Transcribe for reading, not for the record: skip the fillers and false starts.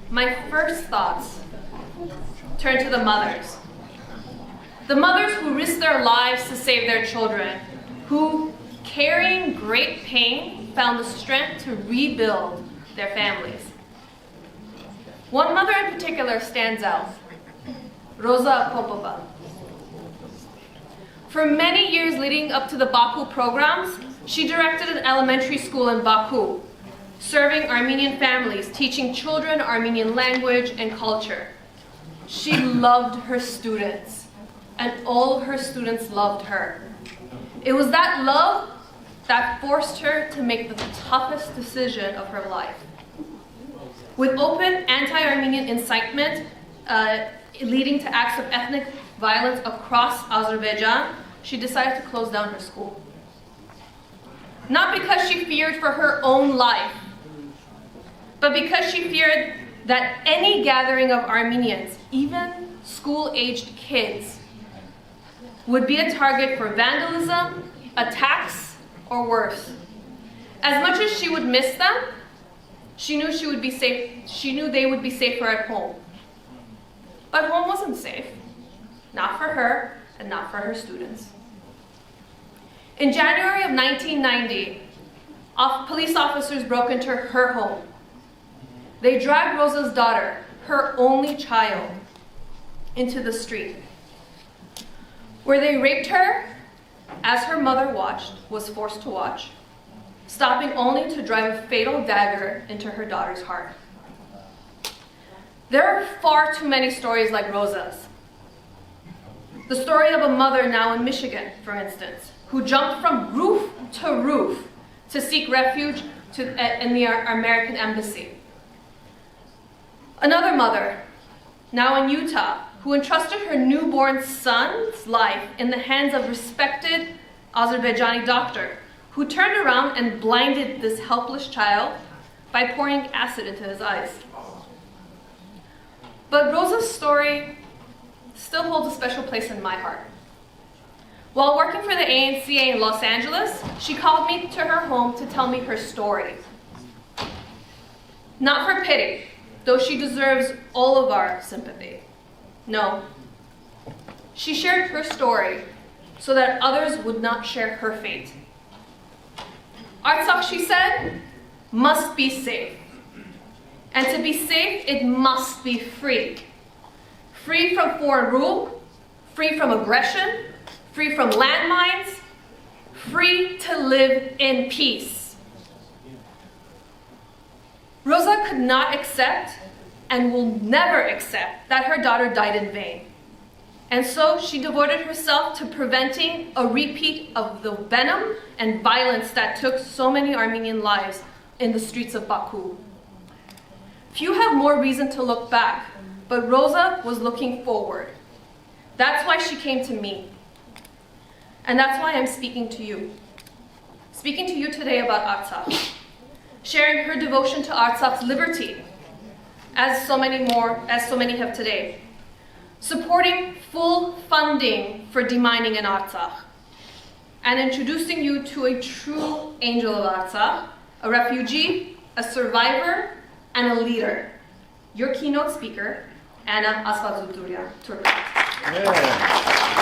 my first thoughts turn to the mothers. The mothers who risk their lives to save their children, who, carrying great pain, found the strength to rebuild their families. One mother in particular stands out, Rosa Akopova. For many years leading up to the Baku pogroms, she directed an elementary school in Baku, serving Armenian families, teaching children Armenian language and culture. She loved her students, and all her students loved her. It was that love that forced her to make the toughest decision of her life. With open anti-Armenian incitement leading to acts of ethnic violence across Azerbaijan, she decided to close down her school. Not because she feared for her own life, but because she feared that any gathering of Armenians, even school-aged kids, would be a target for vandalism, attacks, or worse. As much as she would miss them, she knew she would be safe. She knew they would be safer at home. But home wasn't safe, not for her and not for her students. In January of 1990, police officers broke into her home. They dragged Rosa's daughter, her only child, into the street, where they raped her as her mother was forced to watch, stopping only to drive a fatal dagger into her daughter's heart. There are far too many stories like Rosa's. The story of a mother now in Michigan, for instance, who jumped from roof to seek refuge in the American embassy. Another mother, now in Utah, who entrusted her newborn son's life in the hands of a respected Azerbaijani doctor, who turned around and blinded this helpless child by pouring acid into his eyes. But Rosa's story still holds a special place in my heart. While working for the ANCA in Los Angeles, she called me to her home to tell me her story. Not for pity, though she deserves all of our sympathy. No. She shared her story so that others would not share her fate. Artsakh, she said, must be safe. And to be safe, it must be free. Free from foreign rule, free from aggression, free from landmines, free to live in peace. Rosa could not accept and will never accept that her daughter died in vain. And so she devoted herself to preventing a repeat of the venom and violence that took so many Armenian lives in the streets of Baku. Few have more reason to look back, but Rosa was looking forward. That's why she came to me. And that's why I'm speaking to you. Speaking to you today about Artsakh, sharing her devotion to Artsakh's liberty, as so many have today. Supporting full funding for demining in Artsakh, and introducing you to a true angel of Artsakh, a refugee, a survivor, and a leader. Your keynote speaker, Anna Astvatsaturian Turcotte.